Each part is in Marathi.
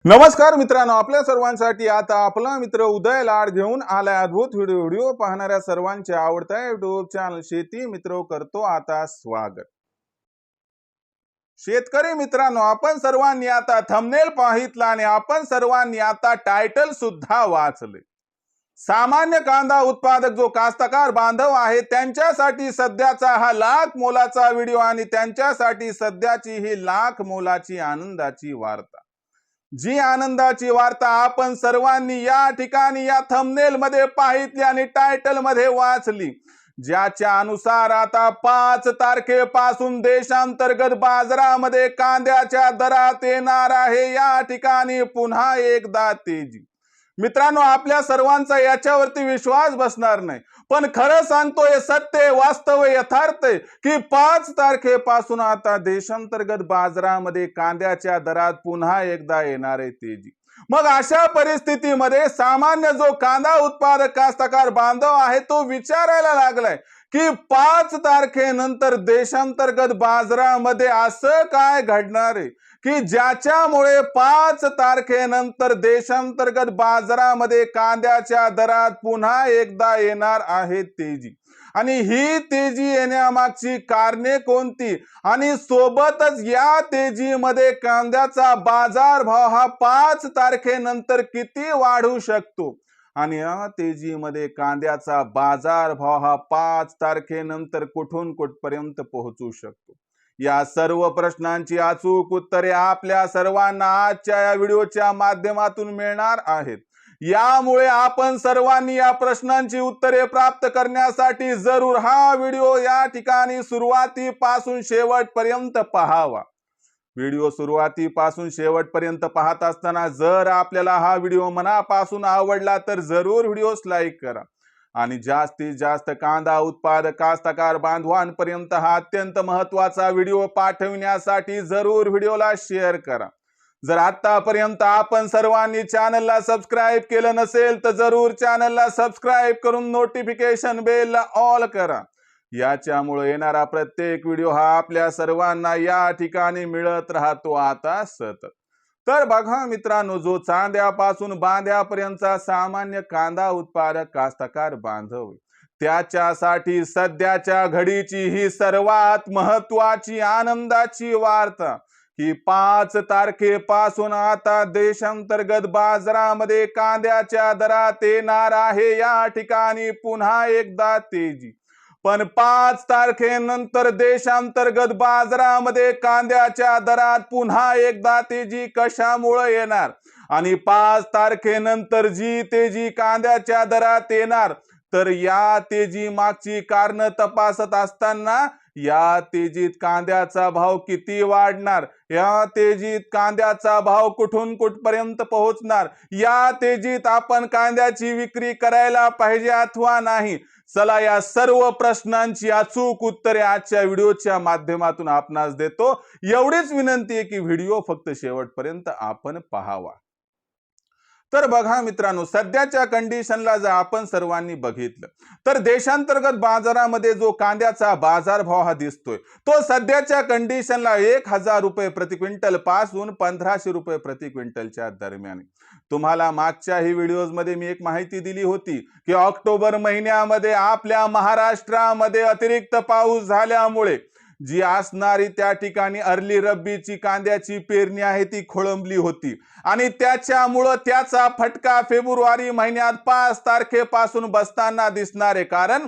नमस्कार मित्रांनो, आपल्या सर्वांसाठी आता आपला मित्र उदय लाड घेऊन आलाय अद्भुत व्हिडिओ पाहणाऱ्या सर्वांच्या आवडत्या युट्यूब चॅनल शेती मित्र करतो आता स्वागत। शेतकरी मित्रांनो, आपण सर्वांनी आता थंबनेल पाहितला आणि आपण सर्वांनी आता टायटल सुद्धा वाचले। सामान्य कांदा उत्पादक जो कास्तकार बांधव आहे त्यांच्यासाठी सध्याचा हा लाख मोलाचा व्हिडिओ आणि त्यांच्यासाठी सध्याची ही लाख मोलाची आनंदाची वार्ता। जी आनंदाची वार्ता आपण सर्वांनी या ठिकाणी या थंबनेल मध्ये पाहितली आणि टायटल मध्ये वाचली, ज्याच्या अनुसार आता 5 तारखेपासून देशांतर्गत बाजारामध्ये कांद्याच्या दरात येणार आहे या ठिकाणी पुन्हा एकदा तेजी। मित्रांनो, आपल्या सर्वांचा याच्यावरती विश्वास बसणार नाही, पण खरं सांगतो हे सत्य वास्तव यथार्थ आहे की 5 तारखेपासून आता देशांतर्गत बाजारामध्ये कांद्याच्या दरात पुन्हा एकदा येणार आहे तेजी। मग अशा परिस्थितीमध्ये सामान्य जो कांदा उत्पादक कास्तकार बांधव आहे तो विचारायला लागलाय की 5 तारखेनंतर देशांतर्गत बाजारामध्ये असं काय घडणार आहे की ज्याच्यामुळे 5 तारखेनंतर देशांतर्गत बाजारामध्ये कांद्याच्या दरात पुन्हा एकदा येणार आहे तेजी। आणि ही तेजी येण्यामागची कारणे कोणती आणि सोबतच या तेजीमध्ये कांद्याचा बाजारभाव हा 5 तारखेनंतर किती वाढू शकतो आणि या तेजीमध्ये कांद्याचा बाजारभाव हा 5 तारखेनंतर कुठून कुठपर्यंत पोहोचू शकतो, या सर्व प्रश्नांची अचूक उत्तरे आपल्या सर्वांना आजच्या या व्हिडिओच्या माध्यमातून मिळणार आहेत। यामुळे आपण सर्वांनी या प्रश्नांची उत्तरे प्राप्त करण्यासाठी जरूर हा व्हिडिओ या ठिकाणी सुरुवातीपासून शेवटपर्यंत पाहावा। व्हिडिओ सुरुवातीपासून शेवटपर्यंत पाहत असताना जर आपल्याला हा व्हिडिओ मनापासून आवडला तर जरूर व्हिडिओस लाईक करा आणि जास्तीत जास्त कांदा उत्पादक कास्तकार बांधवांपर्यंत हा अत्यंत महत्त्वाचा व्हिडिओ पाठविण्यासाठी जरूर व्हिडिओला शेअर करा। जर आतापर्यंत आपण सर्वांनी चॅनलला सबस्क्राइब केलं नसेल तर जरूर चॅनलला सबस्क्राइब करून नोटिफिकेशन बेलला ऑल करा, याच्यामुळे येणारा प्रत्येक व्हिडिओ हा आपल्या सर्वांना या ठिकाणी मिळत राहतो आता सतत। तर बघा मित्रांनो, जो चांद्यापासून बांध्यापर्यंतचा सामान्य कांदा उत्पादक कास्तकार बांधव त्याच्यासाठी सध्याच्या घडीची ही सर्वात महत्त्वाची आनंदाची वार्ता की 5 तारखेपासून आता देशांतर्गत बाजारामध्ये कांद्याच्या दरात येणार आहे या ठिकाणी पुन्हा एकदा तेजी। पण 5 तारखेनंतर देशांतर्गत बाजारामध्ये कांद्याच्या दरात पुन्हा एकदा तेजी कशामुळे येणार आणि 5 तारखेनंतर जी तेजी कांद्याच्या दरात येणार तर या तेजी मागची कारण तपासत असताना या तेजीत कांद्याचा भाव किती वाढणार, या तेजीत कांद्याचा भाव कुठून कुठपर्यंत पोहोचणार, या तेजीत आपण कांद्याची विक्री करायला पाहिजे अथवा नाही, चला या सर्व प्रश्नांची अचूक उत्तरे आजच्या व्हिडिओच्या माध्यमातून आपणास देतो। एवढीच विनंती आहे की व्हिडिओ फक्त शेवटपर्यंत आपण पाहावा। तर बघा मित्रांनो, सध्याच्या कंडिशनला जर आपण सर्वांनी बघितलं तर देशांतर्गत बाजारामध्ये जो कांद्याचा बाजारभाव हा दिसतोय तो सध्याच्या कंडिशनला 1000 रुपये प्रति क्विंटल पासून 1500 रुपये प्रति क्विंटलच्या दरम्यान। तुम्हाला मागच्याही व्हिडिओज मध्ये मी एक माहिती दिली होती की ऑक्टोबर महिन्यामध्ये आपल्या महाराष्ट्रामध्ये अतिरिक्त पाऊस झाल्यामुळे जी असणारी त्या ठिकाणी अर्ली रब्बीची कांद्याची पेरणी आहे ती खोळंबली होती आणि त्याच्यामुळे त्याचा फटका फेब्रुवारी महिन्यात 5 तारखेपासून बसताना दिसणार आहे। कारण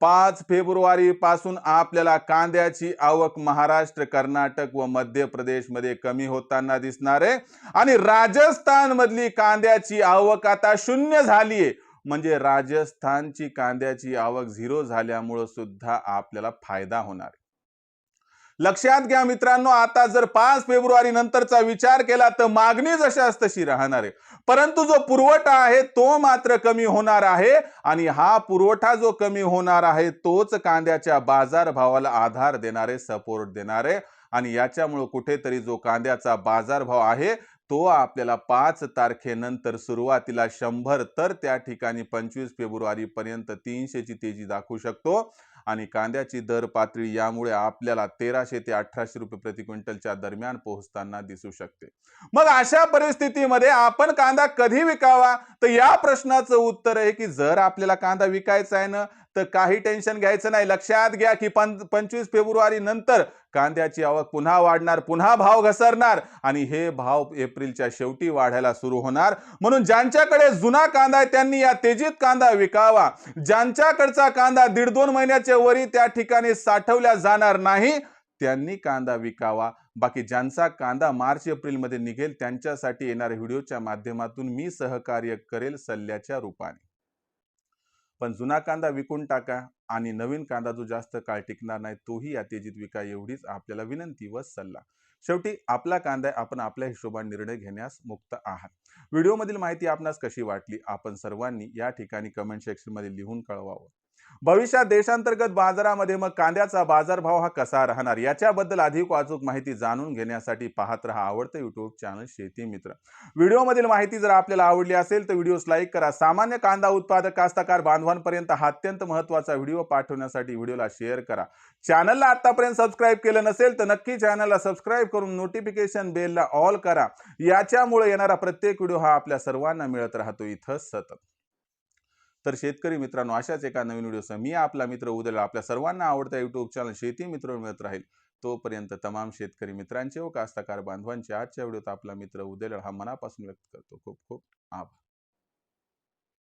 5 फेब्रुवारी पासून आपल्याला कांद्याची आवक महाराष्ट्र, कर्नाटक व मध्य प्रदेश मध्ये कमी होताना दिसणार आहे आणि राजस्थान मधली कांद्याची आवक आता शून्य झाली आहे, म्हणजे राजस्थानची कांद्याची आवक 0 झाल्यामुळे सुद्धा आपल्याला फायदा होणार आहे। लक्षात घ्या मित्रांनो, आता जर 5 फेब्रुवारी नंतरचा विचार केला तर मागणी जशास तशी राहणार आहे, परंतु जो पुरवठा आहे तो मात्र कमी होणार आहे आणि हा पुरवठा जो कमी होणार आहे तोच कांद्याच्या बाजारभावाला आधार देणार आहे, सपोर्ट देणार आहे आणि याच्यामुळे कुठेतरी जो कांद्याचा बाजारभाव आहे तो आपल्याला 5 तारखेनंतर सुरुवातीला 100 तर त्या ठिकाणी 25 फेब्रुवारी पर्यंत 300 ची तेजी दाखवू शकतो आणि कांद्याची दर पातळी यामुळे आपल्याला 1300 ते 1800 रुपये प्रति क्विंटलच्या दरम्यान पोहोचताना दिसू शकते। मग अशा परिस्थितीमध्ये आपण कांदा कधी विकावा, तर या प्रश्नाचं उत्तर आहे की जर आपल्याला कांदा विकायचा आहे ना, तर काही टेन्शन घ्यायचं नाही। लक्षात घ्या की 25 फेब्रुवारी नंतर कांद्याची आवक पुन्हा वाढणार, पुन्हा भाव घसरणार आणि हे भाव एप्रिलच्या शेवटी वाढायला सुरू होणार। म्हणून ज्यांच्याकडे जुना कांदा आहे त्यांनी या तेजीत कांदा विकावा। ज्यांच्याकडचा कांदा 1.5-2 महिन्याच्या वरी त्या ठिकाणी साठवल्या जाणार नाही त्यांनी कांदा विकावा। बाकी ज्यांचा कांदा मार्च एप्रिल मध्ये निघेल त्यांच्यासाठी येणाऱ्या व्हिडिओच्या माध्यमातून मी सहकार्य करेल सल्ल्याच्या रूपाने। पण जुना कांदा विकून टाका आणि नवीन कांदा जो जास्त काळ टिकणार नाही तोही या तेजीत विका, एवढीच आपल्याला विनंती व सल्ला। शेवटी आपला कांदा आपण आपल्या हिशोबाने निर्णय घेण्यास मुक्त आहात। व्हिडिओमधील माहिती आपणास कशी वाटली आपण सर्वांनी या ठिकाणी कमेंट सेक्शन मध्ये लिहून कळवावं। भविष्यात देशांतर्गत बाजारामध्ये मग कांद्याचा बाजारभाव हा कसा राहणार याच्याबद्दल अधिक अचूक माहिती जाणून घेण्यासाठी पाहत रहा आवडतं युट्यूब चॅनल शेती मित्र। व्हिडिओमधील माहिती जर आपल्याला आवडली असेल तर व्हिडिओस लाईक करा। सामान्य कांदा उत्पादक कास्तकार बांधवांपर्यंत हा अत्यंत महत्त्वाचा व्हिडिओ पाठवण्यासाठी व्हिडिओला शेअर करा। चॅनलला आतापर्यंत सबस्क्राईब केलं नसेल तर नक्की चॅनलला सबस्क्राईब करून नोटिफिकेशन बेलला ऑल करा। याच्यामुळे येणारा प्रत्येक व्हिडिओ हा आपल्या सर्वांना मिळत राहतो इथं सतत। तर शेतकरी मित्रांनो, अशाच एका नवीन व्हिडिओसह मी आपला मित्र उदय आपल्या सर्वांना आवडता युट्यूब चॅनल शेती मित्र मिळत राहील। तोपर्यंत तमाम शेतकरी मित्रांचे व कास्तकार बांधवांचे आजच्या व्हिडिओत आपला मित्र उदय हा मनापासून व्यक्त करतो। खूप खूप आभार।